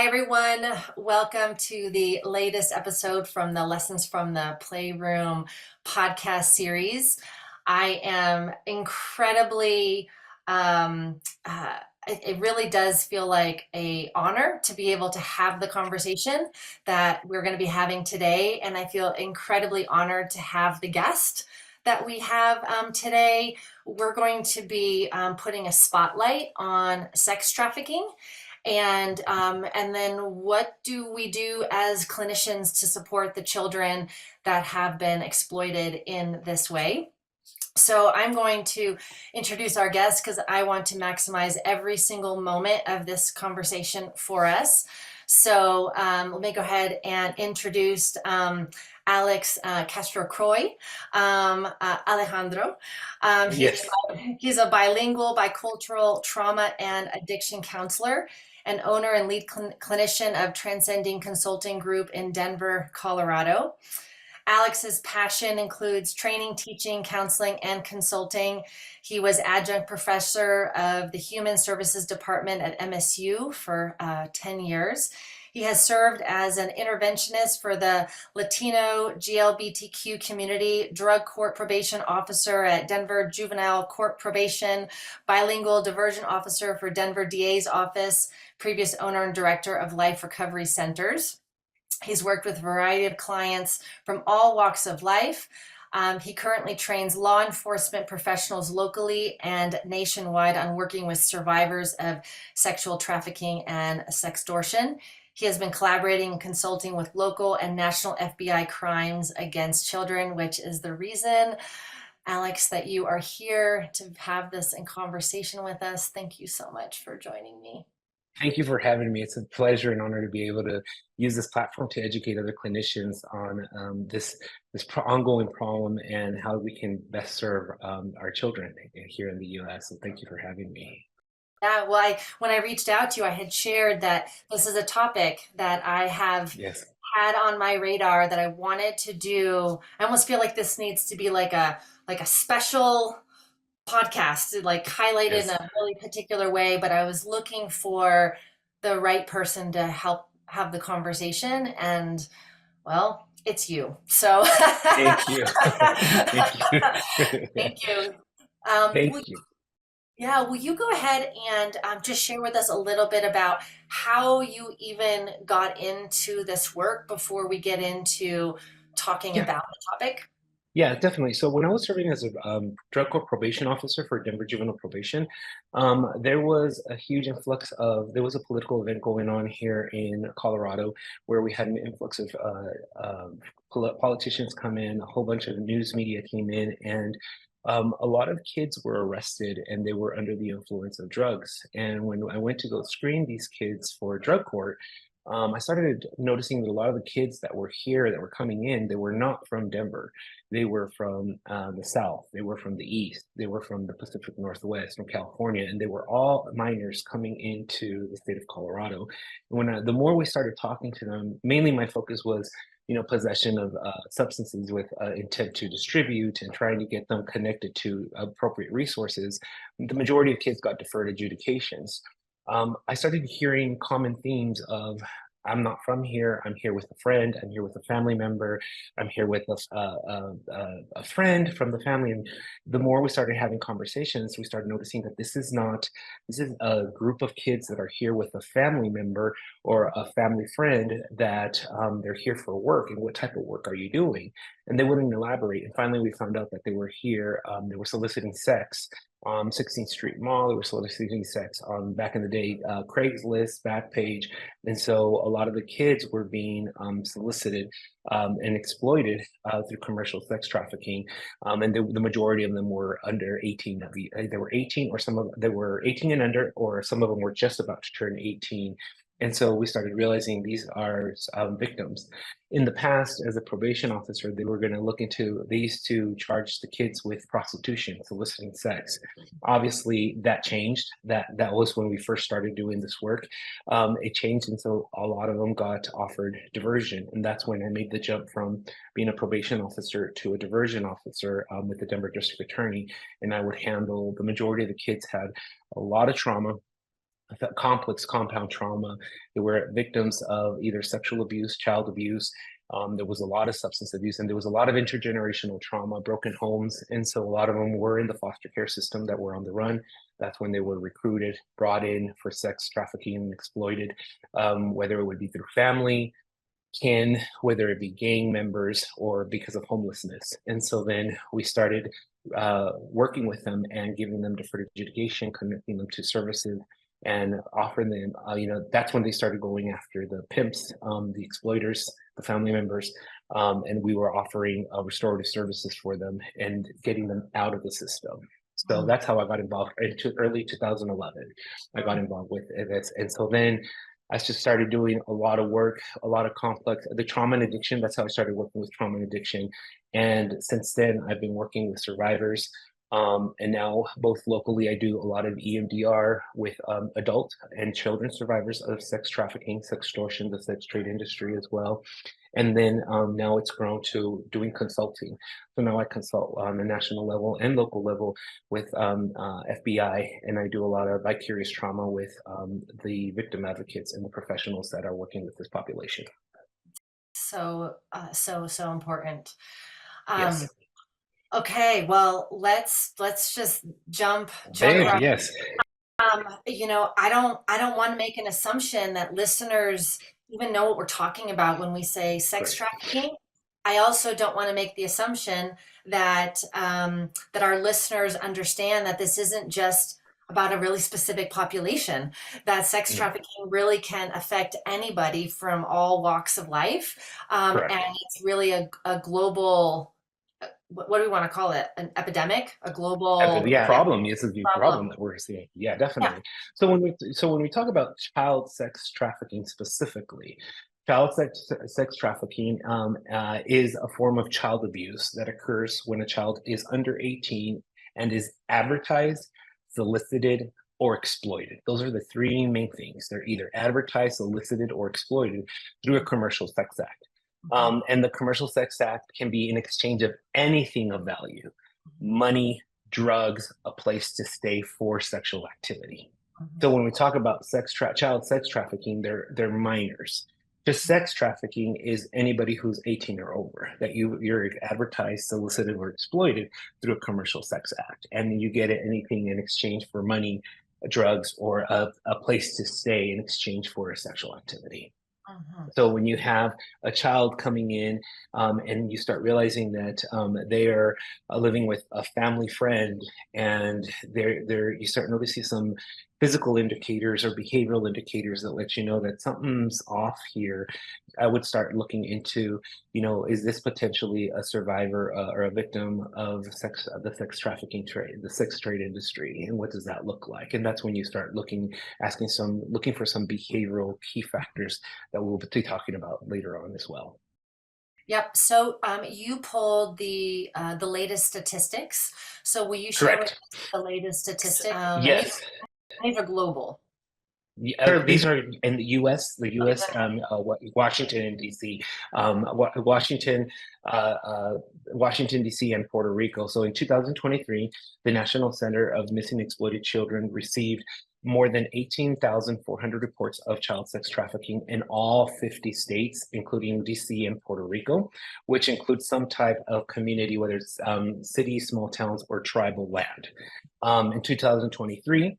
Hi, everyone. Welcome to the latest episode from the Lessons from the Playroom podcast series. I am incredibly, it really does feel like an honor to be able to have the conversation that we're going to be having today. And I feel incredibly honored to have the guest that we have today. We're going to be putting a spotlight on sex trafficking. And then what do we do as clinicians to support the children that have been exploited in this way? So I'm going to introduce our guest because I want to maximize every single moment of this conversation for us. So let me go ahead and introduce Alex Castro Croy, Alejandro. Yes. He's a bilingual, bicultural trauma and addiction counselor and owner and lead clinician of Transcending Consulting Group in Denver, Colorado. Alex's passion includes training, teaching, counseling, and consulting. He was adjunct professor of the Human Services Department at MSU for 10 years. He has served as an interventionist for the Latino GLBTQ community, drug court probation officer at Denver Juvenile Court Probation, bilingual diversion officer for Denver DA's office, previous owner and director of Life Recovery Centers. He's worked with a variety of clients from all walks of life. He currently trains law enforcement professionals locally and nationwide on working with survivors of sexual trafficking and sextortion. He has been collaborating and consulting with local and national FBI crimes against children, which is the reason, Alex, that you are here to have this in conversation with us. Thank you so much for joining me. Thank you for having me. It's a pleasure and honor to be able to use this platform to educate other clinicians on this ongoing problem and how we can best serve our children here in the U.S. So thank you for having me. Yeah, well, when I reached out to you, I had shared that this is a topic that I have Yes. had on my radar that I wanted to do. I almost feel like this needs to be like a special podcast, like highlighted in Yes. a really particular way. But I was looking for the right person to help have the conversation, and well, it's you. So Thank you. Thank you. thank you. Thank you. Yeah, will you go ahead and just share with us a little bit about how you even got into this work before we get into talking Yeah. about the topic? Yeah, definitely. So when I was serving as a drug court probation officer for Denver Juvenile Probation, there was a huge influx there was a political event going on here in Colorado where we had an influx of politicians come in, a whole bunch of news media came in, and a lot of kids were arrested and they were under the influence of drugs. And when I went to go screen these kids for drug court, I started noticing that a lot of the kids that were here that were coming in, they were not from Denver. They were from the South, they were from the East, they were from the Pacific Northwest, from California, and they were all minors coming into the state of Colorado. And the more we started talking to them, mainly my focus was, possession of substances with intent to distribute and trying to get them connected to appropriate resources. The majority of kids got deferred adjudications. I started hearing common themes of, I'm not from here. I'm here with a friend. I'm here with a family member. I'm here with a friend from the family. And the more we started having conversations, we started noticing that this is a group of kids that are here with a family member or a family friend that they're here for work. And what type of work are you doing? And they wouldn't elaborate. And finally, we found out that they were here. They were soliciting sex on 16th Street Mall. They were soliciting sex on, back in the day, Craigslist, Backpage. And so a lot of the kids were being solicited and exploited through commercial sex trafficking. And the majority of them were under 18. They were 18 or they were 18 and under, or some of them were just about to turn 18. And so we started realizing these are victims. In the past, as a probation officer, they used to charge the kids with prostitution, soliciting sex. Obviously, that changed. That was when we first started doing this work. It changed, and so a lot of them got offered diversion. And that's when I made the jump from being a probation officer to a diversion officer with the Denver District Attorney. And I would handle the majority of the kids had a lot of trauma, complex compound trauma. They were victims of either sexual abuse, child abuse. There was a lot of substance abuse, and there was a lot of intergenerational trauma, broken homes. And so a lot of them were in the foster care system that were on the run. That's when they were recruited, brought in for sex trafficking and exploited, whether it would be through family, kin, whether it be gang members or because of homelessness. And so then we started working with them and giving them deferred adjudication, connecting them to services, and offering them, that's when they started going after the pimps, the exploiters, the family members, and we were offering restorative services for them and getting them out of the system. So that's how I got involved. Into early 2011, I got involved with this. And so then I just started doing a lot of work, a lot of complex, the trauma and addiction. That's how I started working with trauma and addiction. And since then, I've been working with survivors. And now both locally, I do a lot of EMDR with adult and children survivors of sex trafficking, sex extortion, the sex trade industry as well. And then now it's grown to doing consulting. So now I consult on the national level and local level with FBI, and I do a lot of vicarious trauma with the victim advocates and the professionals that are working with this population. So important. Yes. Okay, well, let's just jump Babe, right. yes. I don't want to make an assumption that listeners even know what we're talking about when we say sex trafficking. I also don't want to make the assumption that that our listeners understand that this isn't just about a really specific population, that sex trafficking really can affect anybody from all walks of life. And it's really a global, what do we want to call it? An epidemic, a global problem. Yes, is the problem that we're seeing. Yeah, definitely. Yeah. So when we talk about child sex trafficking specifically, child sex trafficking is a form of child abuse that occurs when a child is under 18 and is advertised, solicited, or exploited. Those are the three main things. They're either advertised, solicited, or exploited through a commercial sex act. And the Commercial Sex Act can be in exchange of anything of value: money, drugs, a place to stay for sexual activity. So when we talk about child sex trafficking, they're minors. Just sex trafficking is anybody who's 18 or over, that you're advertised, solicited, or exploited through a Commercial Sex Act, and you get anything in exchange for money, drugs, or a place to stay in exchange for a sexual activity. So when you have a child coming in and you start realizing that they are living with a family friend, and you start noticing some physical indicators or behavioral indicators that let you know that something's off here, I would start looking into, is this potentially a survivor or a victim of the sex trafficking trade, the sex trade industry, and what does that look like? And that's when you start looking for some behavioral key factors that we'll be talking about later on as well. Yep. So you pulled the latest statistics. So will you share with us the latest statistics? Yes. These are global. These are in the U.S., Washington and D.C., Washington D.C. and Puerto Rico. So in 2023, the National Center of Missing and Exploited Children received more than 18,400 reports of child sex trafficking in all 50 states, including DC and Puerto Rico, which includes some type of community, whether it's cities, small towns, or tribal land. In 2023,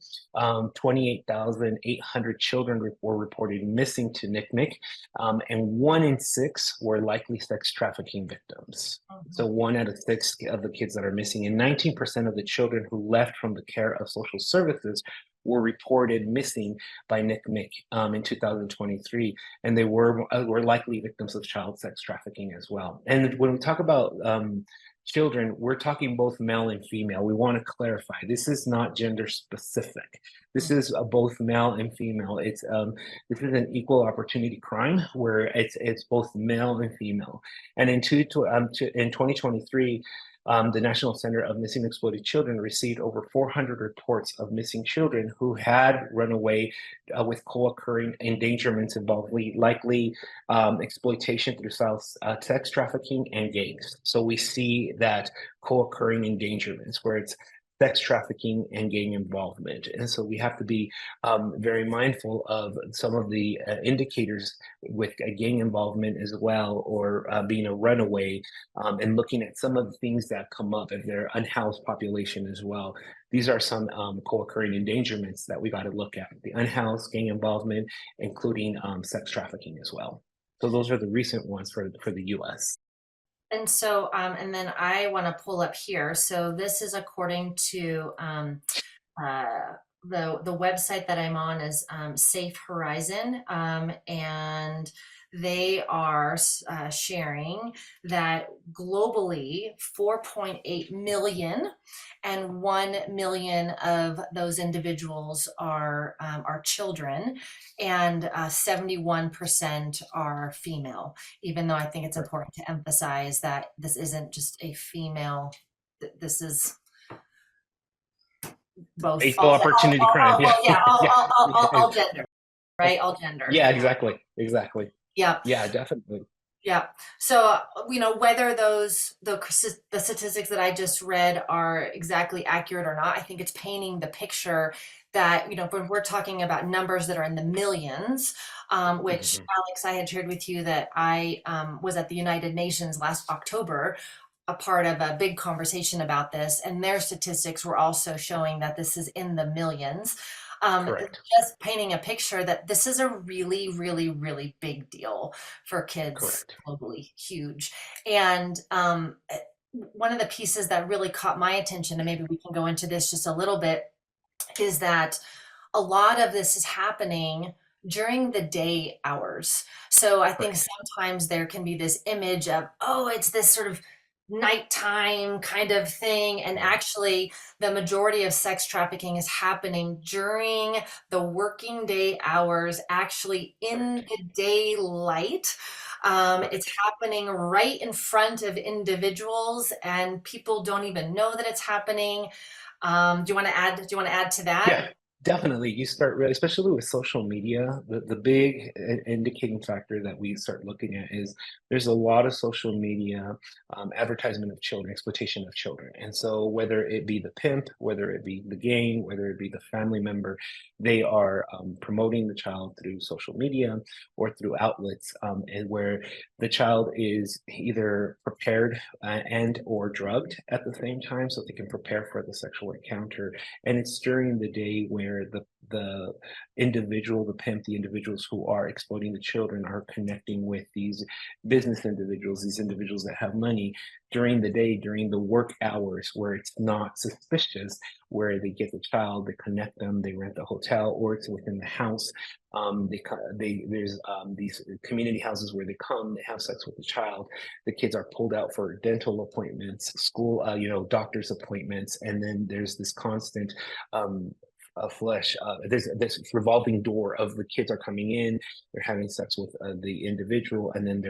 28,800 children were reported missing to NCMEC, and 1 in 6 were likely sex trafficking victims. So 1 out of 6 of the kids that are missing, and 19% of the children who left from the care of social services were reported missing by NCMEC in 2023, and they were likely victims of child sex trafficking as well. And when we talk about children, we're talking both male and female. We want to clarify, this is not gender specific. This is both male and female. This is an equal opportunity crime where it's both male and female. And in 2023, the National Center of Missing and Exploited Children received over 400 reports of missing children who had run away with co-occurring endangerments involving likely exploitation through sex trafficking and gangs. So we see that co-occurring endangerments where it's sex trafficking and gang involvement. And so we have to be very mindful of some of the indicators with gang involvement as well, or being a runaway, and looking at some of the things that come up if they're unhoused population as well. These are some co-occurring endangerments that we got to look at: the unhoused, gang involvement, including sex trafficking as well. So those are the recent ones for the US. And so, and then I want to pull up here. So this is according to uh, the website that I'm on is Safe Horizon, and they are sharing that globally 4.8 million, and 1 million of those individuals are children, and 71% are female. Even though I think it's important to emphasize that this isn't just a female, this is both Equal opportunity crime. Yeah. yeah, Yeah. all gender, right? All gender. Yeah, exactly. Exactly. Yeah. Yeah, definitely. Yeah. So, whether the statistics that I just read are exactly accurate or not, I think it's painting the picture that, when we're talking about numbers that are in the millions, which Mhm. Alex, I had shared with you that I was at the United Nations last October, a part of a big conversation about this, and their statistics were also showing that this is in the millions. Correct. Just painting a picture that this is a really, really, really big deal for kids Correct. globally, huge. And one of the pieces that really caught my attention, and maybe we can go into this just a little bit, is that a lot of this is happening during the day hours. So I think Correct. sometimes there can be this image of, oh, it's this sort of nighttime kind of thing. And Mhm. actually, the majority of sex trafficking is happening during the working day hours, actually in Correct. the daylight. It's Correct. happening right in front of individuals, and people don't even know that it's happening. Do you want to add to that? Yeah, definitely. You start really, especially with social media, the big indicating factor that we start looking at is there's a lot of social media advertisement of children, exploitation of children. And so whether it be the pimp, whether it be the gang, whether it be the family member, they are promoting the child through social media or through outlets, and where the child is either prepared and or drugged at the same time so they can prepare for the sexual encounter. And it's during the day where the individual, the pimp, the individuals who are exploiting the children are connecting with these business individuals, these individuals that have money during the day, during the work hours where it's not suspicious, where they get the child, they connect them, they rent a hotel, or it's within the house. There's these community houses where they come, they have sex with the child. The kids are pulled out for dental appointments, school, doctor's appointments, and then there's this constant um, flesh. There's this revolving door of the kids are coming in, they're having sex with the individual, and then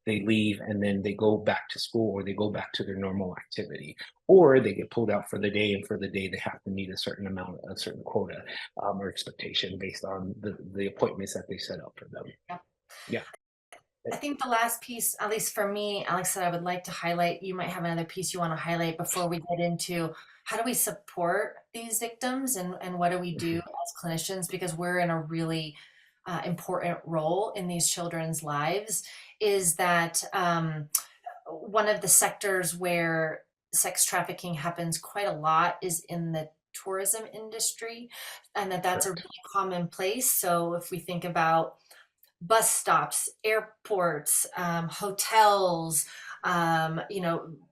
they leave, and then they go back to school or they go back to their normal activity, or they get pulled out for the day, and for the day they have to meet a certain amount, a certain quota or expectation based on the appointments that they set up for them. Yeah. Yeah. I think the last piece, at least for me, Alex, that I would like to highlight, you might have another piece you want to highlight before we get into how do we support these victims, and what do we do as clinicians, because we're in a really important role in these children's lives, is that one of the sectors where sex trafficking happens quite a lot is in the tourism industry, and that's a really Correct. common place. So if we think about bus stops, airports, hotels,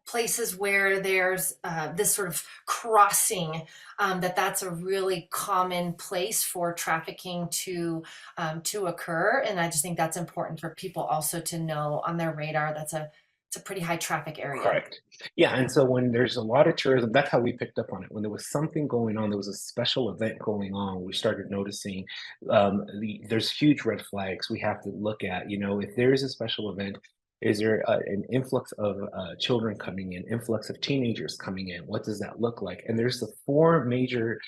places where there's this sort of crossing, that's a really common place for trafficking to occur. And I just think that's important for people also to know on their radar. It's a pretty high traffic area. Correct. Yeah, and so when there's a lot of tourism, that's how we picked up on it. When there was something going on, there was a special event going on, we started noticing there's huge red flags we have to look at. If there is a special event, is there an influx of children coming in, influx of teenagers coming in? What does that look like? And there's the four major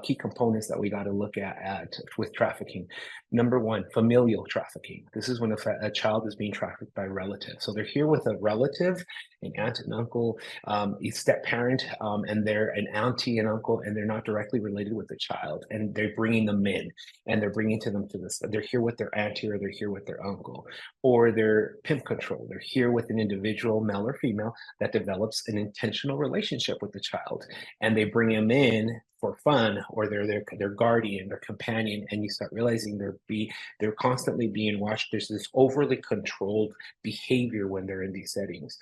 key components that we got to look at with trafficking. Number one, familial trafficking. This is when a child is being trafficked by a relative. So they're here with a relative, an aunt and uncle, a step parent, and they're an auntie and uncle, and they're not directly related with the child. And they're bringing them in, and they're bringing them to this. They're here with their auntie, or they're here with their uncle, or they're pimp control. They're here with an individual, male or female, that develops an intentional relationship with the child, and they bring him in for fun, or they're their guardian, their companion, and you start realizing they're constantly being watched. There's this overly controlled behavior when they're in these settings.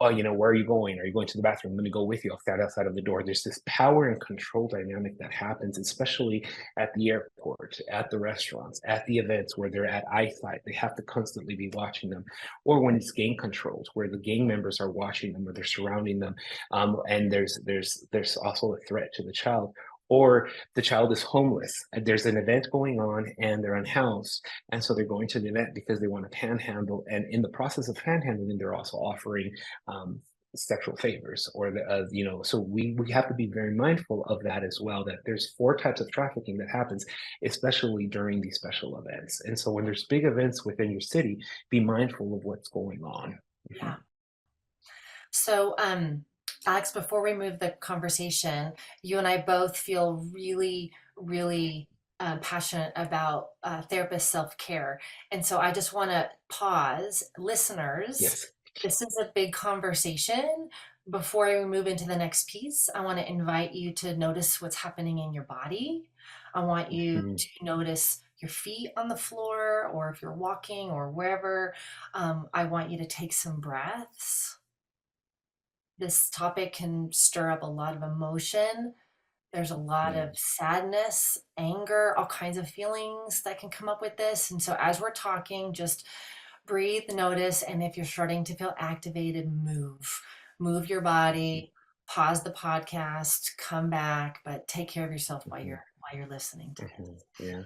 Oh, where are you going? Are you going to the bathroom? Let me go with you. I'll stand outside of the door. There's this power and control dynamic that happens, especially at the airport, at the restaurants, at the events where they're at eyesight. They have to constantly be watching them. Or when it's gang controlled, where the gang members are watching them, or they're surrounding them, and there's also a threat to the child. Or the child is homeless. There's an event going on and they're unhoused. And so they're going to the event because they want to panhandle. And in the process of panhandling, they're also offering sexual favors, or so we have to be very mindful of that as well, that there's 4 types of trafficking that happens, especially during these special events. And so when there's big events within your city, be mindful of what's going on. Yeah. So, Alex, before we move the conversation, you and I both feel really, really passionate about therapist self-care. And so I just want to pause, listeners. Yes. This is a big conversation. Before we move into the next piece, I want to invite you to notice what's happening in your body. I want you Mhm. to notice your feet on the floor, or if you're walking or wherever. I want you to take some breaths. This topic can stir up a lot of emotion. There's a lot Yeah. of sadness, anger, all kinds of feelings that can come up with this. And so as we're talking, just breathe, notice, and if you're starting to feel activated, move. Move your Mhm. body, pause the podcast, come back, but take care of yourself while Mhm. you're listening to this. Yeah.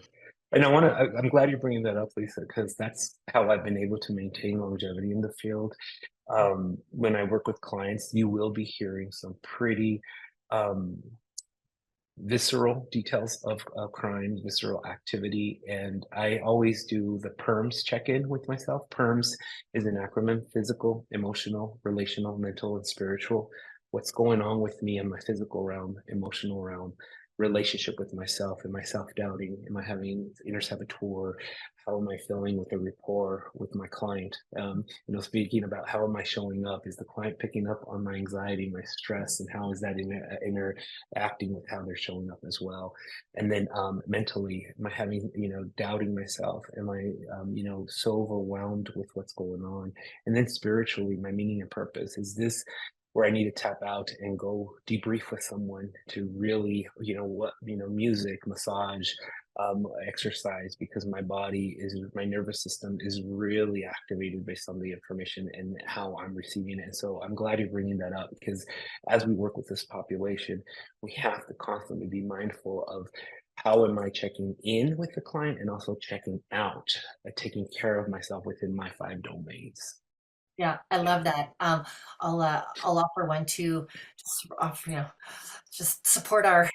And I'm glad you're bringing that up, Lisa, because that's how I've been able to maintain longevity in the field. When I work with clients, you will be hearing some pretty um, visceral details of crime, visceral activity, and I always do the PERMS check-in with myself. PERMS is an acronym: physical, emotional, relational, mental, and spiritual. What's going on with me in my physical realm, emotional realm, relationship with myself? Am I self-doubting? Am I having inner saboteur? How am I feeling with the rapport with my client? Speaking about how am I showing up? Is the client picking up on my anxiety, my stress, and how is that interacting with how they're showing up as well? And then mentally, am I having, doubting myself? Am I, so overwhelmed with what's going on? And then spiritually, my meaning and purpose. Is this where I need to tap out and go debrief with someone to really, music, massage, exercise, because my nervous system is really activated based on the information and how I'm receiving it. And so I'm glad you're bringing that up, because as we work with this population, we have to constantly be mindful of how am I checking in with the client and also checking out, taking care of myself within my 5 domains. Yeah, I Yeah. love that. I'll offer one too, just offer, just support our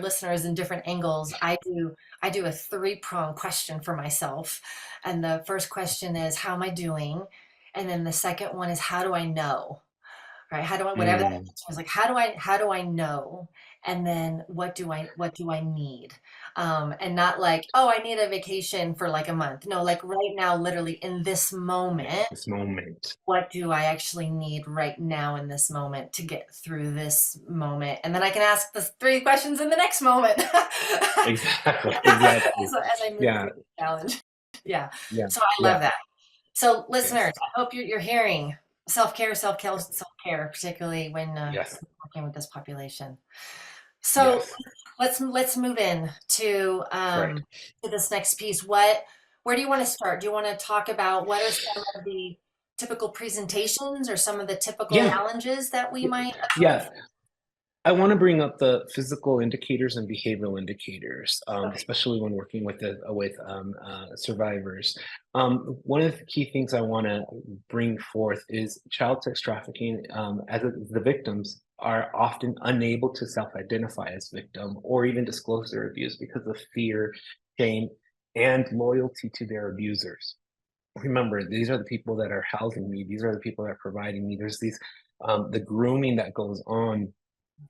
listeners in different angles. I do a 3-prong question for myself, and the first question is how am I doing, and then the second one is how do I know, right? How do I whatever that Mm, answer is, like how do I know, and then what do I need, and not like, oh, I need a vacation for like a month. No, like right now, literally in this moment, this moment. what do I actually need right now in this moment to get through this moment? And then I can ask the 3 questions in the next moment. Exactly. Exactly. As I move Yeah. through the challenge. Yeah. Yeah. So I Yeah. love that. So Yes. listeners, I hope you're hearing self-care, self-care, self-care, particularly when Yes. working with this population. So Yes. let's move in Correct. to this next piece. Where do you want to start? Do you want to talk about what are some of the typical presentations or some of the typical Yeah. challenges that we might Yeah. observe? I want to bring up the physical indicators and behavioral indicators, Okay. especially when working with survivors. One of the key things I want to bring forth is child sex trafficking, the victims are often unable to self-identify as victim or even disclose their abuse because of fear, shame, and loyalty to their abusers. Remember, these are the people that are housing me. These are the people that are providing me. There's these, the grooming that goes on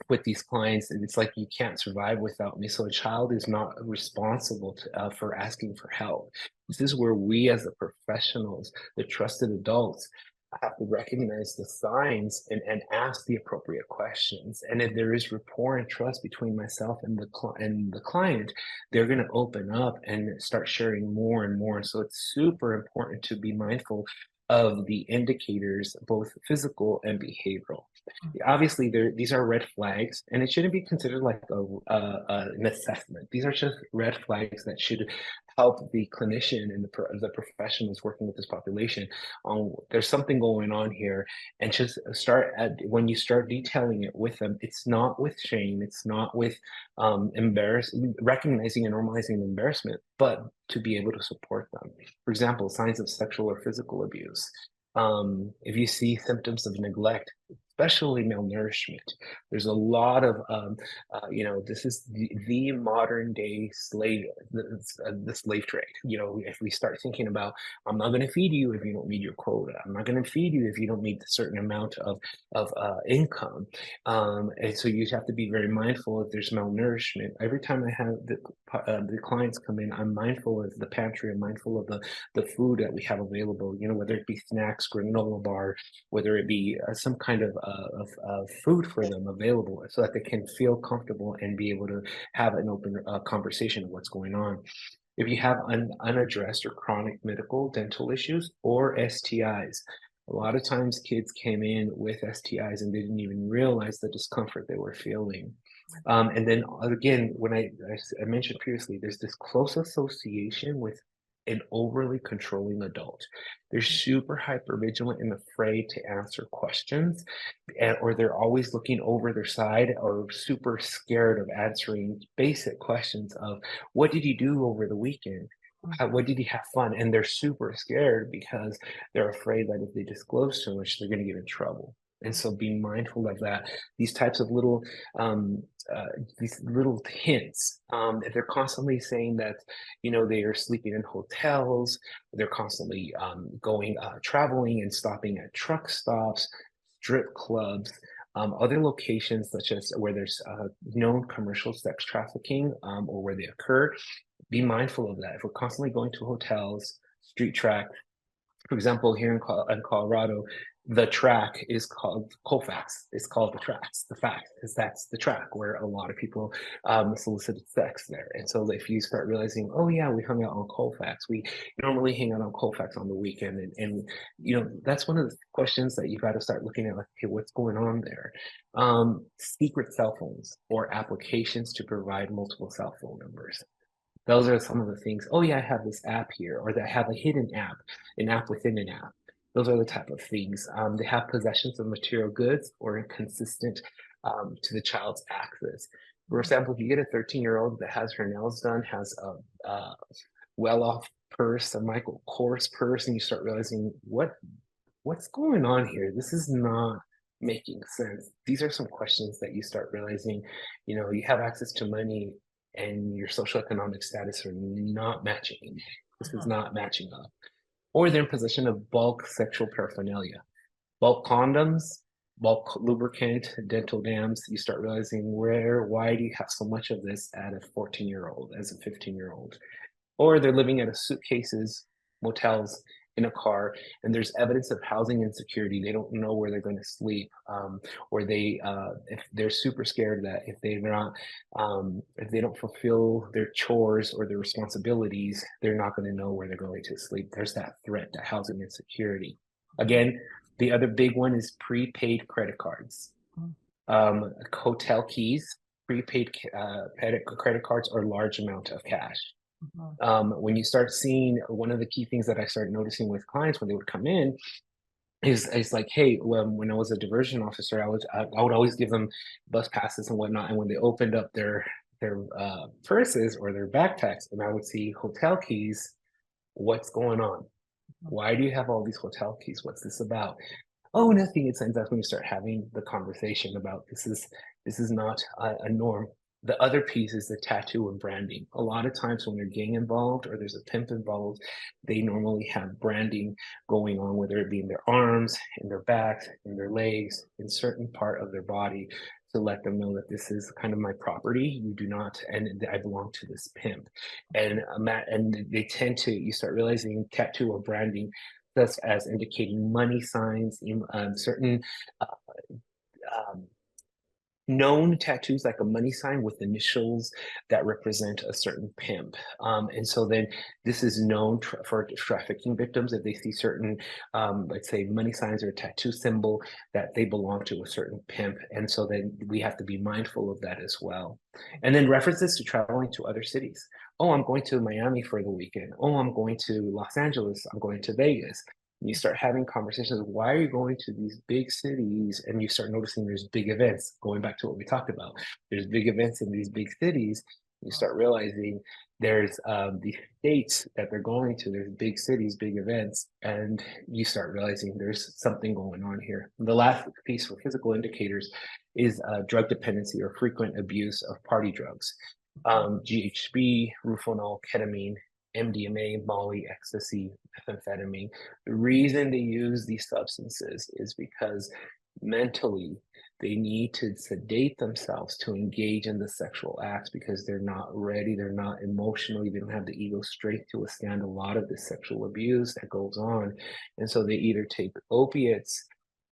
with these clients, and it's like you can't survive without me. So a child is not responsible for asking for help. This is where we, as the professionals, the trusted adults, have to recognize the signs and ask the appropriate questions. And if there is rapport and trust between myself and the client, they're going to open up and start sharing more and more. So it's super important to be mindful of the indicators, both physical and behavioral. Obviously, these are red flags, and it shouldn't be considered like an assessment. These are just red flags that should help the clinician and the professionals working with this population on there's something going on here, and just when you start detailing it with them, it's not with shame, it's not with recognizing and normalizing embarrassment, but to be able to support them. For example, signs of sexual or physical abuse. If you see symptoms of neglect, especially malnourishment, there's a lot of, this is the modern day the slave trade. If we start thinking about, I'm not going to feed you if you don't meet your quota. I'm not going to feed you if you don't meet a certain amount of income. And so you have to be very mindful if there's malnourishment. Every time I have the clients come in, I'm mindful of the pantry. I'm mindful of the food that we have available, whether it be snacks, granola bar, whether it be some kind of food for them available so that they can feel comfortable and be able to have an open conversation of what's going on. If you have unaddressed or chronic medical dental issues or STIs, a lot of times kids came in with STIs and they didn't even realize the discomfort they were feeling. And then again, when I mentioned previously, there's this close association with an overly controlling adult. They're super hyper vigilant and afraid to answer questions, or they're always looking over their side or super scared of answering basic questions of what did you do over the weekend? What did you have fun? And they're super scared because they're afraid that if they disclose too much, they're going to get in trouble. And so be mindful of that. These types of um, these little hints. If they're constantly saying that, they are sleeping in hotels, they're constantly traveling and stopping at truck stops, strip clubs, other locations such as where there's known commercial sex trafficking or where they occur. Be mindful of that. If we're constantly going to hotels, street track, for example, here in Colorado, the track is called Colfax. It's called the tracks, the fact, because that's the track where a lot of people solicited sex there. And so if you start realizing, oh yeah, we hung out on Colfax, we normally hang out on Colfax on the weekend, and that's one of the questions that you got to start looking at, like, okay, what's going on there? Secret cell phones or applications to provide multiple cell phone numbers. Those are some of the things. Oh yeah, I have this app here, or I have a hidden app, an app within an app. Those are the type of things. They have possessions of material goods or inconsistent to the child's access. For example, if you get a 13-year-old that has her nails done, has a well-off purse, a Michael Kors purse, and you start realizing what's going on here? This is not making sense. These are some questions that you start realizing, you have access to money and your social economic status are not matching. This is not matching up. Or they're in possession of bulk sexual paraphernalia, bulk condoms, bulk lubricant, dental dams. You start realizing why do you have so much of this at a 14-year-old, as a 15-year-old? Or they're living out of suitcases, motels, in a car, and there's evidence of housing insecurity. They don't know where they're going to sleep, or if they're super scared that if if they don't fulfill their chores or their responsibilities, they're not going to know where they're going to sleep. There's that threat to housing insecurity. Again, the other big one is prepaid credit cards, hotel keys, prepaid credit cards, or large amount of cash. When you start seeing, one of the key things that I started noticing with clients when they would come in is like, hey, when I was a diversion officer, I would always give them bus passes and whatnot, and when they opened up their purses or their backpacks, and I would see hotel keys, what's going on? Why do you have all these hotel keys? What's this about? Oh, nothing. It's that's when you start having the conversation about this is not a norm. The other piece is the tattoo and branding. A lot of times when they're gang involved or there's a pimp involved, they normally have branding going on, whether it be in their arms, in their backs, in their legs, in certain part of their body, to let them know that this is kind of my property. You do not, and I belong to this pimp. And they tend to, you start realizing tattoo or branding such as indicating money signs, certain uh, um, known tattoos like a money sign with initials that represent a certain pimp. And so then this is known for trafficking victims if they see certain, let's say, money signs or a tattoo symbol that they belong to a certain pimp. And so then we have to be mindful of that as well. And then references to traveling to other cities. Oh, I'm going to Miami for the weekend. Oh, I'm going to Los Angeles. I'm going to Vegas. And you start having conversations. Why are you going to these big cities? And you start noticing there's big events. Going back to what we talked about, there's big events in these big cities. You start realizing there's these states that they're going to. There's big cities, big events, and you start realizing there's something going on here. The last piece for physical indicators is drug dependency or frequent abuse of party drugs. GHB, Rufinol, ketamine, MDMA, Molly, ecstasy, methamphetamine. The reason they use these substances is because mentally they need to sedate themselves to engage in the sexual acts because they're not ready, they're not emotionally, they don't have the ego strength to withstand a lot of the sexual abuse that goes on. And so they either take opiates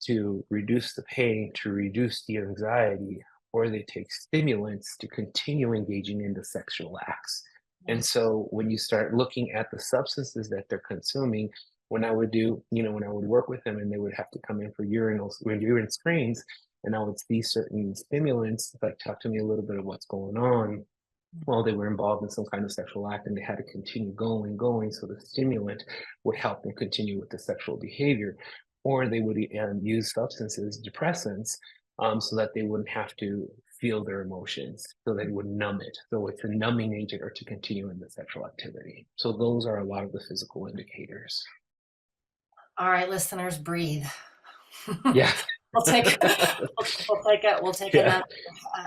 to reduce the pain, to reduce the anxiety, or they take stimulants to continue engaging in the sexual acts. And so when you start looking at the substances that they're consuming, when I would do, when I would work with them and they would have to come in for urine screens, and I would see certain stimulants, like talk to me a little bit of what's going on while they were involved in some kind of sexual act and they had to continue going. So the stimulant would help them continue with the sexual behavior. Or they would use substances, depressants, so that they wouldn't have to feel their emotions, so they would numb it. So it's a numbing agent or to continue in the sexual activity. So those are a lot of the physical indicators. All right, listeners, breathe. Yeah. We'll take we'll take Yeah.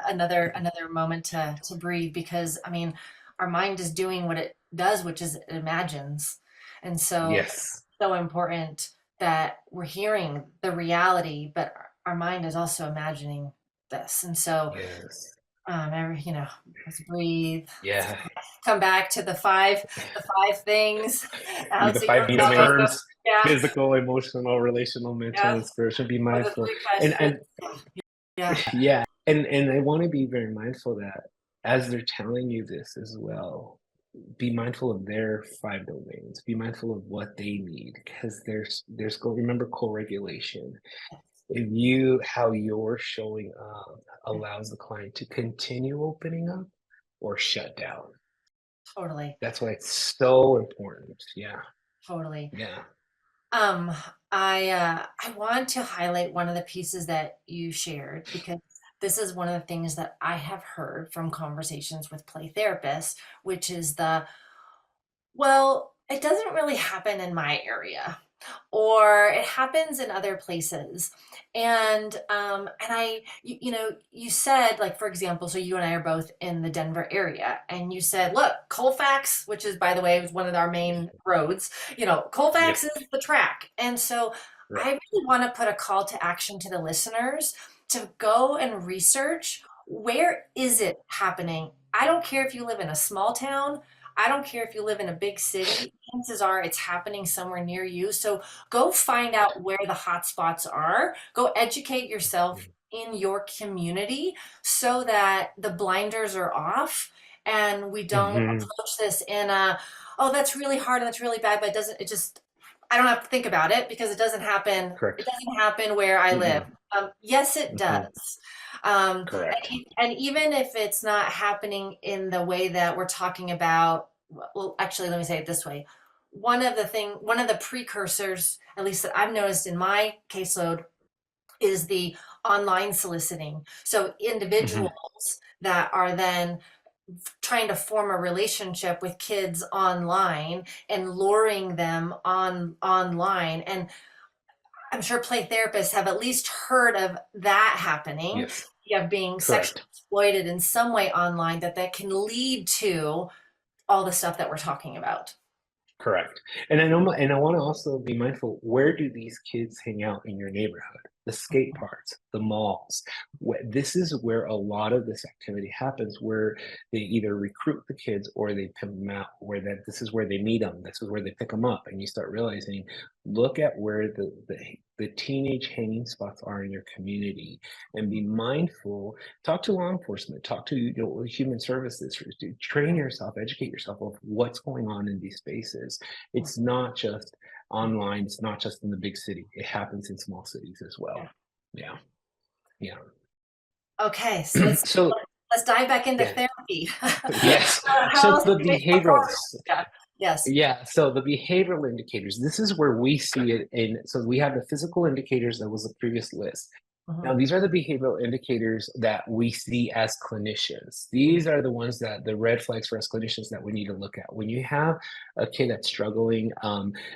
another moment to breathe because I mean our mind is doing what it does, which is it imagines. And so Yes. so important that we're hearing the reality, but our mind is also imagining this. And so Yes. let's breathe. Let's Yeah. come back to the five things. The Alex, you five were need of talking. PERMS: Yeah, physical, emotional, relational, mental, yeah. and spiritual. Be Or the mindful. three And questions. Yeah, yeah, and I want to be very mindful that as they're telling you this as well, be mindful of their five domains. Be mindful of what they need because there's remember co-regulation. If you how you're showing up yeah, allows the client to continue opening up or shut down. totally, That's why it's so important. Yeah. totally. Yeah. Um, I want to highlight one of the pieces that you shared because this is one of the things that I have heard from conversations with play therapists, which is well, it doesn't really happen in my area, or it happens in other places. And you said, like, for example, so you and I are both in the Denver area, and you said, look, Colfax, which is, by the way, one of our main roads, Colfax Yep. is the track. And so I Right. really want to put a call to action to the listeners to go and research, where is it happening? I don't care if you live in a small town. I don't care if you live in a big city. Chances are it's happening somewhere near you. So go find out where the hot spots are. Go educate yourself in your community so that the blinders are off and we don't Hmm. approach this in oh, that's really hard and that's really bad, but I don't have to think about it because it doesn't happen. It Correct. doesn't happen where I live. Mm-mm. Yes, it Hmm. does. Um, Correct. and even if it's not happening in the way that we're talking about, well, actually, let me say it this way. One of the precursors, at least that I've noticed in my caseload, is the online soliciting. So Hmm. individuals that are then trying to form a relationship with kids online and luring them online. And I'm sure play therapists have at least heard of that happening, Yes, of being sexually correct. exploited in some way online, that can lead to all the stuff that we're talking about. Correct. And I know, and I want to also be mindful, where do these kids hang out in your neighborhood? The skate parks, the malls. This is where a lot of this activity happens, where they either recruit the kids or they pimp them out, where that this is where they meet them, this is where they pick them up, and you start realizing, look at where the teenage hanging spots are in your community, and be mindful. Talk to law enforcement, talk to, human services, train yourself, educate yourself of what's going on in these spaces. It's not just online, it's not just in the big city. It happens in small cities as well. Yeah. Yeah. Yeah. Okay, so So let's dive back into yeah, therapy. yes. How So else the can we make a behavioral, progress? Yeah. Yes. yeah, so the behavioral indicators, this is where we see it in. So we have the physical indicators, that was the previous list. Now, Mhm. these are the behavioral indicators that we see as clinicians. These are the ones that the red flags for us clinicians that we need to look at. When you have a kid that's struggling,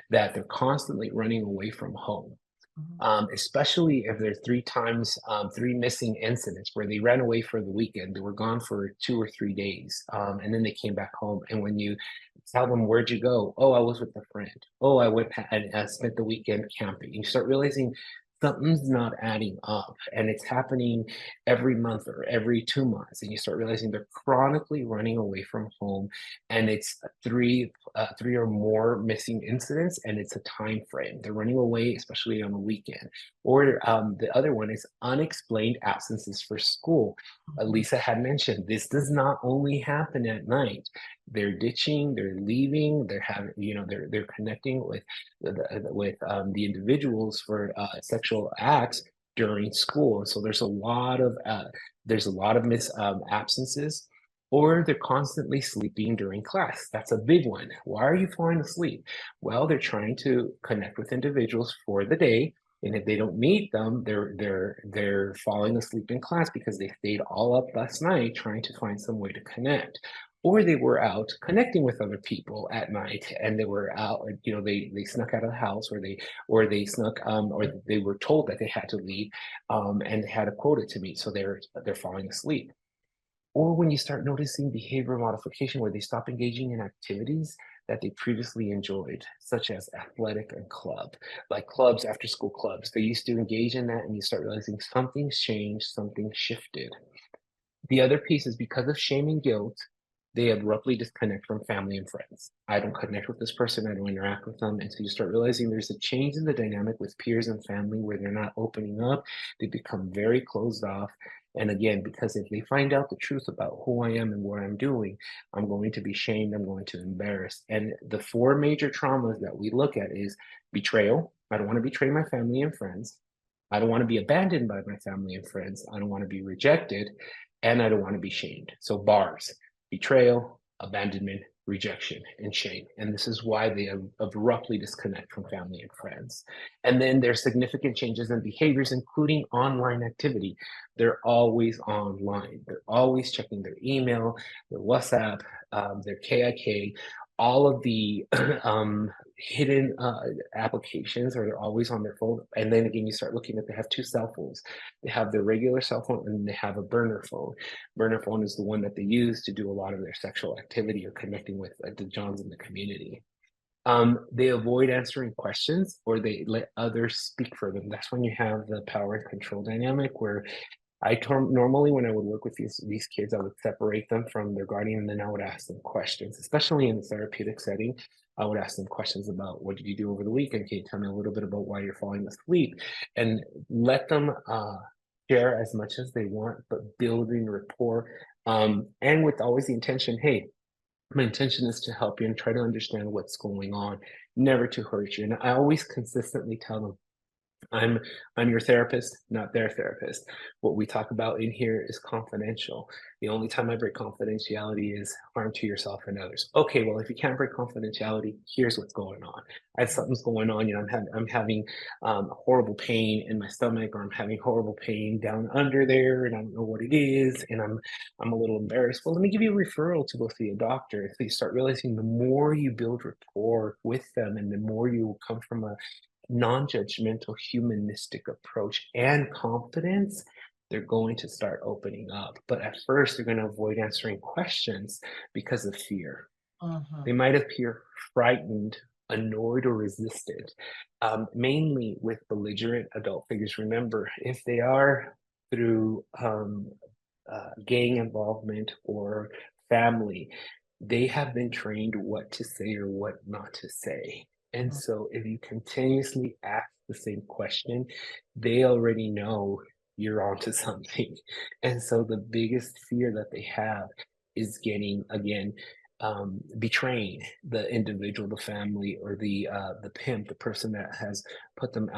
that they're constantly running away from home, Mhm. especially if there's three missing incidents where they ran away for the weekend, they were gone for 2 or 3 days, and then they came back home. And when you tell them, where'd you go? Oh, I was with a friend. Oh, I went and I spent the weekend camping. You start realizing something's not adding up, and it's happening every month or every 2 months, and you start realizing they're chronically running away from home, and it's three or more missing incidents, and it's a time frame. They're running away, especially on the weekend. Or the other one is unexplained absences for school. Mhm. Lisa had mentioned this does not only happen at night. They're ditching, they're leaving, they're having, they're connecting with the individuals for sexual acts during school. So there's a lot of miss absences, or they're constantly sleeping during class. That's a big one. Why are you falling asleep? Well, they're trying to connect with individuals for the day, and if they don't meet them, they're falling asleep in class because they stayed all up last night trying to find some way to connect. Or they were out connecting with other people at night, and they were out, they snuck out of the house, or they snuck, or they were told that they had to leave, and they had a quota to meet, so they're falling asleep. Or when you start noticing behavior modification where they stop engaging in activities that they previously enjoyed, such as athletic and club, like clubs, after school clubs. They used to engage in that, and you start realizing something's changed, something shifted. The other piece is because of shame and guilt, they abruptly disconnect from family and friends. I don't connect with this person, I don't interact with them. And so you start realizing there's a change in the dynamic with peers and family where they're not opening up, they become very closed off. And again, because if they find out the truth about who I am and what I'm doing, I'm going to be shamed, I'm going to embarrass. And the four major traumas that we look at is betrayal. I don't want to betray my family and friends. I don't want to be abandoned by my family and friends. I don't want to be rejected, and I don't want to be shamed. So bars: betrayal, abandonment, rejection, and shame. And this is why they abruptly disconnect from family and friends. And then there's significant changes in behaviors, including online activity. They're always online. They're always checking their email, their WhatsApp, their KIK, all of the hidden applications are always on their phone. And then again, you start looking at, they have two cell phones. They have their regular cell phone, and they have a burner phone. Burner phone is the one that they use to do a lot of their sexual activity or connecting with the Johns in the community. They avoid answering questions, or they let others speak for them. That's when you have the power and control dynamic, where normally, when I would work with these kids, I would separate them from their guardian, and then I would ask them questions, especially in the therapeutic setting. I would ask them questions about, what did you do over the weekend? Can you tell me a little bit about why you're falling asleep? And let them share as much as they want, but building rapport, and with always the intention, hey, my intention is to help you and try to understand what's going on, never to hurt you. And I always consistently tell them, I'm I'm your therapist, not their therapist. What we talk about in here is confidential. The only time I break confidentiality is harm to yourself and others. Okay, well, if you can't break confidentiality, here's what's going on. As something's going on, I'm having horrible pain in my stomach, or I'm having horrible pain down under there, and I don't know what it is, and I'm a little embarrassed. Well, let me give you a referral to go see a doctor. So you start realizing the more you build rapport with them, and the more you come from a non-judgmental, humanistic approach and confidence, they're going to start opening up. But at first, they're going to avoid answering questions because of fear. Mhm. They might appear frightened, annoyed, or resistant, mainly with belligerent adult figures. Remember, if they are through gang involvement or family, they have been trained what to say or what not to say. And Mhm. so if you continuously ask the same question, they already know you're onto something. And so the biggest fear that they have is getting, again, betraying the individual, the family, or the pimp, the person that has put them,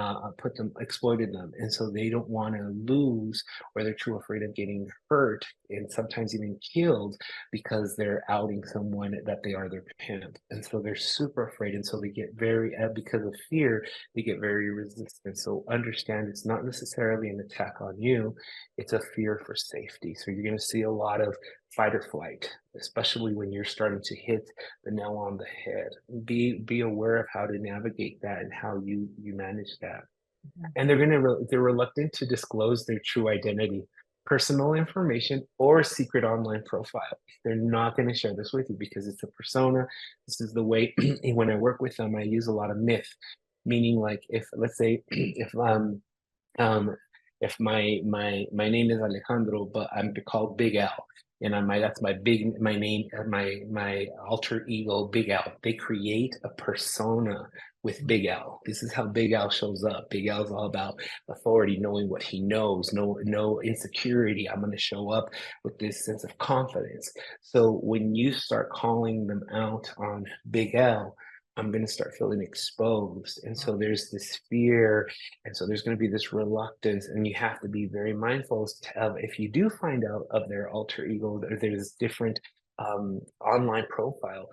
exploited them, and so they don't want to lose, or they're too afraid of getting hurt and sometimes even killed because they're outing someone that they are their pimp, and so they're super afraid, and so they get very because of fear, they get very resistant. So understand it's not necessarily an attack on you; it's a fear for safety. So you're going to see a lot of fight or flight, especially when you're starting to hit the nail on the head. Be aware of how to navigate that and how you manage that. And they're reluctant to disclose their true identity, personal information, or secret online profile. They're not going to share this with you because it's a persona. This is the way. When I work with them, I use a lot of myth, meaning like if let's say um, if my name is Alejandro, but I'm called Big Al, and that's my name, my alter ego, Big Al. They create a persona with Big Al. This is how Big Al shows up. Big Al is all about authority, knowing what he knows, no insecurity. I'm going to show up with this sense of confidence. So when you start calling them out on Big Al, I'm going to start feeling exposed. And so there's this fear, and so there's going to be this reluctance, and you have to be very mindful of if you do find out of their alter ego, there's different online profile.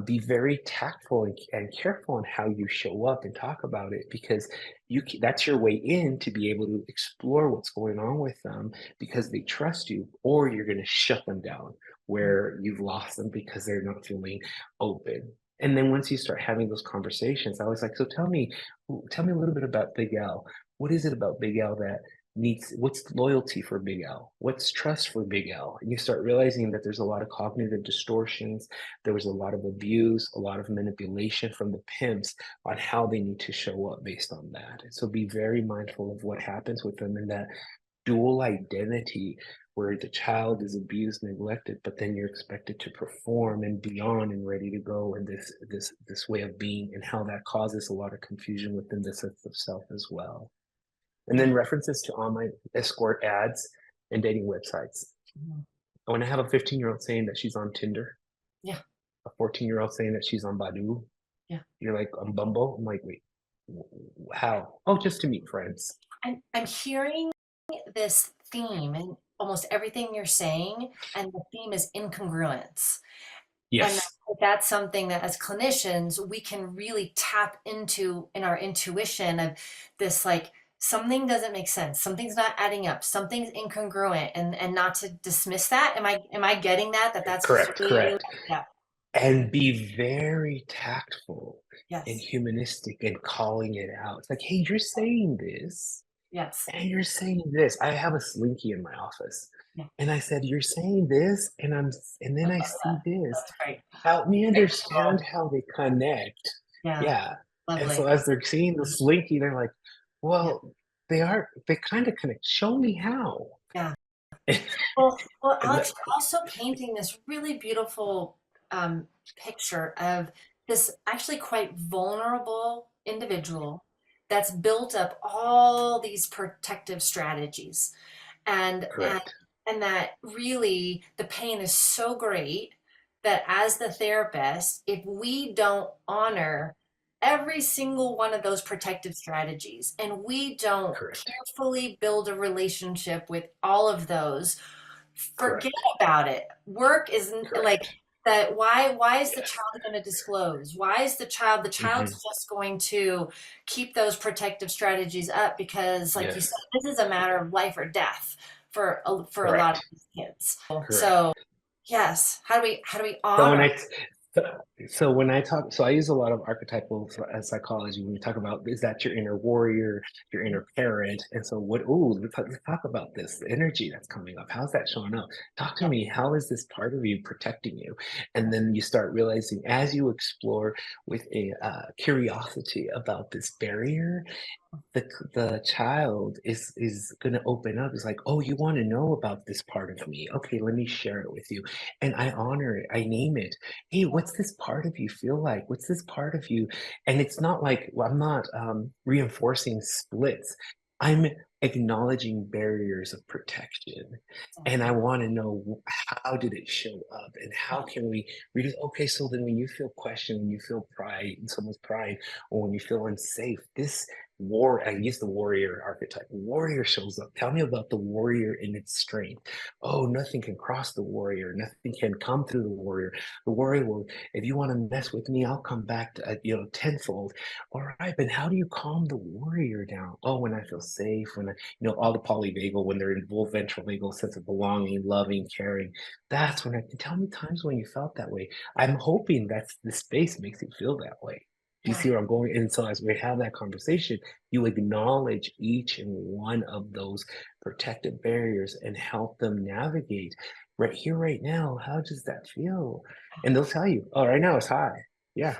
Be very tactful and careful on how you show up and talk about it, because that's your way in to be able to explore what's going on with them because they trust you, or you're going to shut them down where you've lost them because they're not feeling open. And then once you start having those conversations, I was like, so tell me a little bit about Big Al. What is it about Big Al that needs, what's loyalty for Big Al? What's trust for Big Al? And you start realizing that there's a lot of cognitive distortions. There was a lot of abuse, a lot of manipulation from the pimps on how they need to show up based on that. And so be very mindful of what happens with them in that dual identity where the child is abused, neglected, but then you're expected to perform and be on and ready to go in this way of being, and how that causes a lot of confusion within the sense of self as well. And Yeah. then references to online escort ads and dating websites. Mhm. When I have a 15-year-old saying that she's on Tinder, Yeah. a 14-year-old saying that she's on Badoo, Yeah. you're like, on Bumble? I'm like, wait, how? Oh, just to meet friends. I'm hearing this theme in almost everything you're saying, and the theme is incongruence. And Yes, that's something that as clinicians, we can really tap into in our intuition of this, like, something doesn't make sense, something's not adding up, something's incongruent, and not to dismiss that. Am I getting that? That's correct, really, correct. yeah, And be very tactful and yes, humanistic in calling it out. It's like, hey, you're saying this, yes, and you're saying this. I have a slinky in my office, yeah, and I said, "You're saying this," and I then I love see that. this. That's great. Help me Great understand visual. how they connect. Yeah, Yeah. And so lovely. as they're seeing the slinky, they're like, Yeah, "Well, they kind of connect. Show me how." yeah. Well, And Alex, you're also painting this really beautiful picture of this actually quite vulnerable individual that's built up all these protective strategies, and and correct, and that really the pain is so great that as the therapist, if we don't honor every single one of those protective strategies and we don't correct, carefully build a relationship with all of those, forget correct, about it. Work isn't like correct. that. Why is the Yes. child going to disclose? Why is the child's Hmm. just going to keep those protective strategies up because, like you said, Yes. this is a matter of life or death for a lot of Correct. these kids. Correct. So yes, how do we So when honor? So when I talk, so I use a lot of archetypal psychology when we talk about, is that your inner warrior, your inner parent? And so what, oh, let's talk about this, the energy that's coming up. How's that showing up? Talk to Yeah. me. How is this part of you protecting you? And then you start realizing as you explore with a curiosity about this barrier, the child is going to open up. It's like, oh, you want to know about this part of me? Okay, let me share it with you. And I honor it, I name it. Hey, what's this part of you feel like? What's this part of you? And it's not like, well, I'm not reinforcing splits. I'm acknowledging barriers of protection. And I Exactly. want to know how did it show up and how can we reduce. Okay, so then when you feel question, when you feel pride, someone's pride, or when you feel unsafe, this I use the warrior archetype. Warrior shows up. Tell me about the warrior in its strength. Oh, nothing can cross the warrior. Nothing can come through the warrior. The warrior will, if you want to mess with me, I'll come back to, tenfold. All right, but how do you calm the warrior down? Oh, when I feel safe, when I, all the polyvagal, when they're in full ventral vagal sense of belonging, loving, caring. That's when I can tell me times when you felt that way. I'm hoping that's the space makes you feel that way. Do you Yeah. see where I'm going? And so as we have that conversation, you acknowledge each and one of those protective barriers and help them navigate right here, right now. How does that feel? And they'll tell you, oh, right now it's high. Yeah,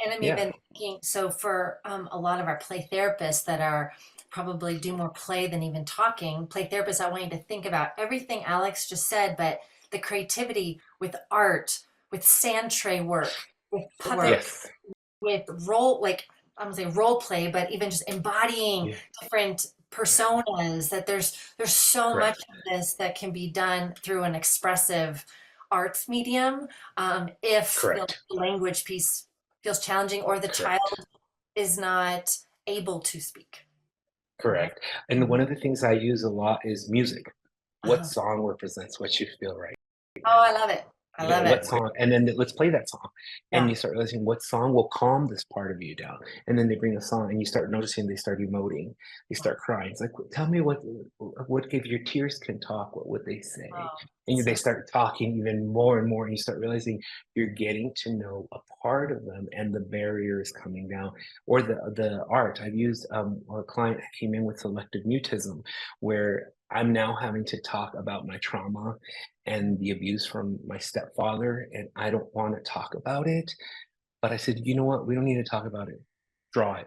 And I'm yeah, even thinking, so for a lot of our play therapists that are probably do more play than even talking, play therapists, I want you to think about everything Alex just said, but the creativity with art, with sand tray work, with puppet, yes, with role, like I'm gonna say role play, but even just embodying yeah, different yeah, personas, that there's so much correct, of this that can be done through an expressive arts medium, if the correct, language piece feels challenging or the child correct. is not able to speak. Okay. Correct. And Mhm. one of the things I use a lot is music. What Uh-huh. song represents what you feel right Oh, I now? love it. I You know, love what it. song, and then let's play that song. And Yeah. you start realizing what song will calm this part of you down. And then they bring a song and you start noticing they start emoting, they Yeah. start crying. It's like, tell me what if your tears can talk, what would they say? Oh, And they so start talking even more and more, and you start realizing you're getting to know a part of them and the barrier is coming down. Or the art. I've used a client came in with selective mutism where I'm now having to talk about my trauma and the abuse from my stepfather, and I don't want to talk about it. But I said, you know what? We don't need to talk about it. Draw it.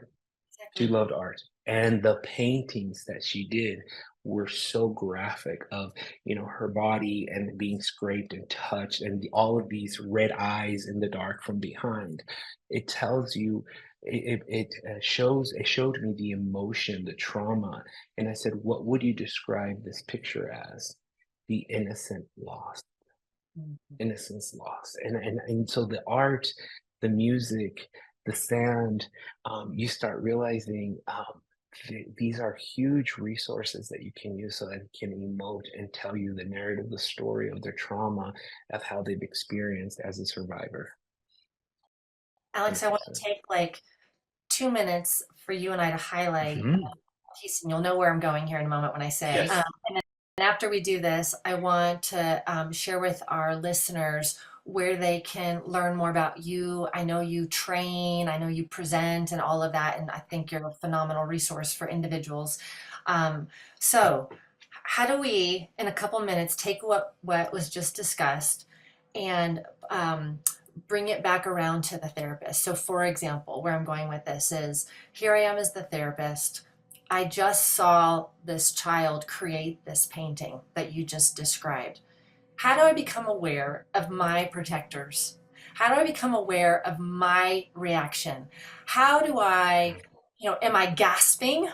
She exactly. loved art. And the paintings that she did were so graphic of, her body and being scraped and touched and all of these red eyes in the dark from behind. It tells you, it showed me the emotion, the trauma. And I said, what would you describe this picture as? The innocent lost, Mhm. innocence lost. And so the art, the music, the sound, you start realizing these are huge resources that you can use so that it can emote and tell you the narrative, the story of their trauma, of how they've experienced as a survivor. Alex, I want to 100%. take like 2 minutes for you and I to highlight Mhm. a piece, and you'll know where I'm going here in a moment when I say. Yes. And after we do this, I want to share with our listeners where they can learn more about you. I know you train, I know you present, and all of that, and I think you're a phenomenal resource for individuals. Um, so, how do we, in a couple minutes, take what was just discussed and bring it back around to the therapist? So, for example, where I'm going with this is here I am as the therapist. I just saw this child create this painting that you just described. How do I become aware of my protectors? How do I become aware of my reaction? How do I, am I gasping?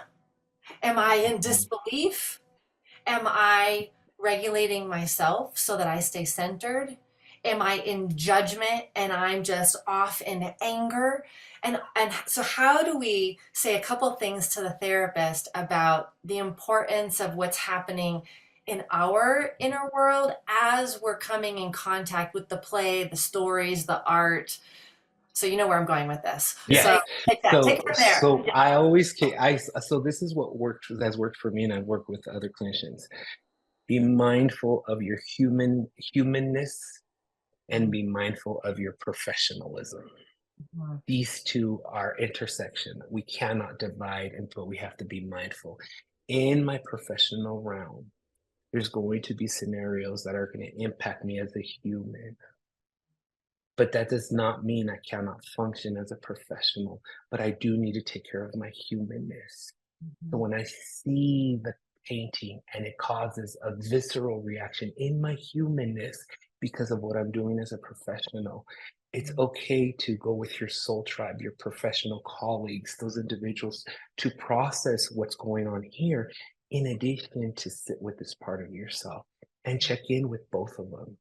Am I in Mhm. disbelief? Am I regulating myself so that I stay centered? Am I in judgment and I'm just off in anger? And so how do we say a couple things to the therapist about the importance of what's happening in our inner world as we're coming in contact with the play, the stories, the art? So you know where I'm going with this. Yes. So take that. Take it So from there. so I always so this is what has worked for me, and I've worked with other clinicians. Be mindful of your humanness and be mindful of your professionalism. Mhm. These two are intersection. We cannot divide, but we have to be mindful. In my professional realm, there's going to be scenarios that are going to impact me as a human, but that does not mean I cannot function as a professional, but I do need to take care of my humanness. So Mhm. when I see the painting and it causes a visceral reaction in my humanness because of what I'm doing as a professional, it's Mhm. okay to go with your soul tribe, your professional colleagues, those individuals to process what's going on here, in addition to sit with this part of yourself and check in with both of them.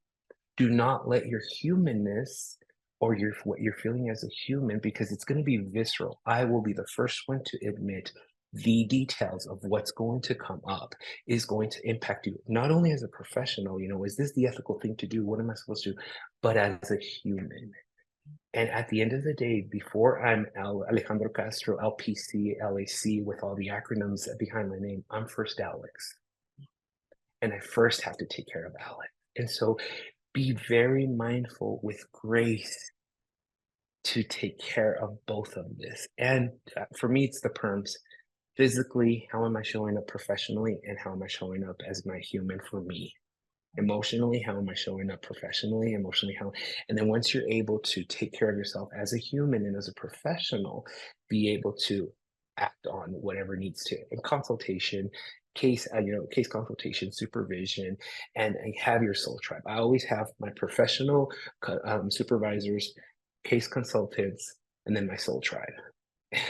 Do not let your humanness or your what you're feeling as a human, because it's going to be visceral. I will be the first one to admit the details of what's going to come up is going to impact you, not only as a professional, is this the ethical thing to do? What am I supposed to do? But as a human. And at the end of the day, before I'm Alejandro Castro, LPC, LAC, with all the acronyms behind my name, I'm first Alex. And I first have to take care of Alex. And so be very mindful with grace to take care of both of this. And for me, it's the perms. Physically, how am I showing up professionally, and how am I showing up as my human for me? Emotionally, how am I showing up professionally? Emotionally, how? And then once you're able to take care of yourself as a human and as a professional, be able to act on whatever needs to in consultation, case consultation, supervision, and have your soul tribe. I always have my professional supervisors, case consultants, and then my soul tribe.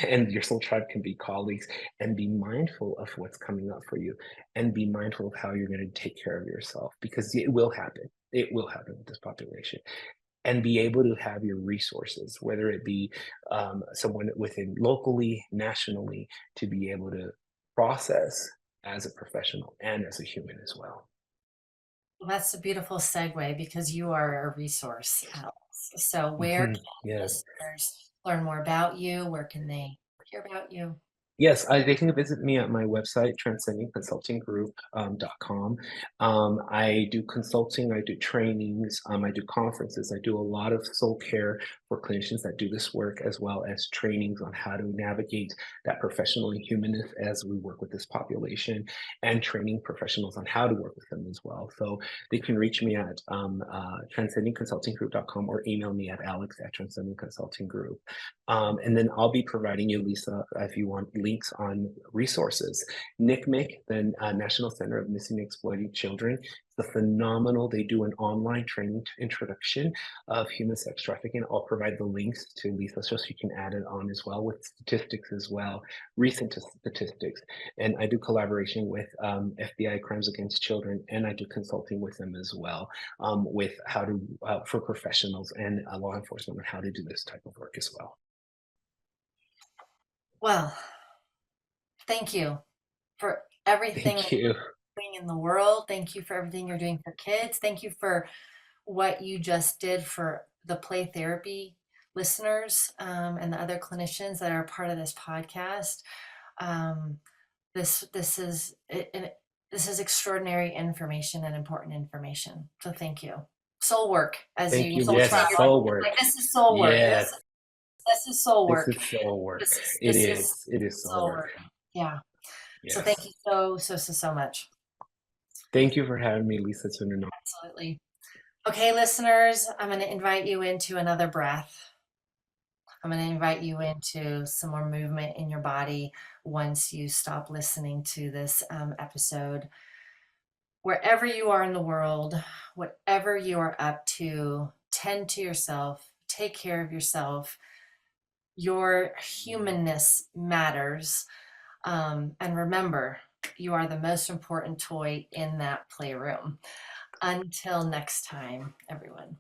And your soul tribe can be colleagues, and be mindful of what's coming up for you, and be mindful of how you're going to take care of yourself, because it will happen. It will happen with this population, and be able to have your resources, whether it be someone within locally, nationally, to be able to process as a professional and as a human as well. Well, that's a beautiful segue because you are a resource, Alex. So, where Mhm. can Yes. listeners learn more about you? Where can they hear about you? Yes, they can visit me at my website, transcendingconsultinggroup.com. I do consulting, I do trainings, I do conferences, I do a lot of soul care for clinicians that do this work, as well as trainings on how to navigate that professional and humanist as we work with this population, and training professionals on how to work with them as well. So they can reach me at transcendingconsultinggroup.com, or email me at alex@transcendingconsultinggroup. And then I'll be providing you, Lisa, if you want, links on resources. NCMEC, the National Center of Missing and Exploited Children, the phenomenal. They do an online training introduction of human sex trafficking. I'll provide the links to Lisa so she can add it on as well, with statistics as well, recent statistics. And I do collaboration with FBI Crimes Against Children, and I do consulting with them as well, with how to, for professionals and law enforcement, on how to do this type of work as well. Well, thank you for everything that Thank you. you're doing in the world. Thank you for everything you're doing for kids. Thank you for what you just did for the play therapy listeners, and the other clinicians that are part of this podcast. Um, this is this is extraordinary information and important information. So thank you. Soul work, as Thank you you. soul Yes, tribe. it's soul work. Like this is soul work. Yes, This is soul this work. is soul work. It This is is. It is soul soul work. work. Yeah. So thank Yes. you so much. Thank you for having me, Lisa. It's been an Absolutely. Okay, listeners, I'm going to invite you into another breath. I'm going to invite you into some more movement in your body once you stop listening to this episode. Wherever you are in the world, whatever you are up to, tend to yourself, take care of yourself. Your humanness matters. And remember, you are the most important toy in that playroom. Until next time, everyone.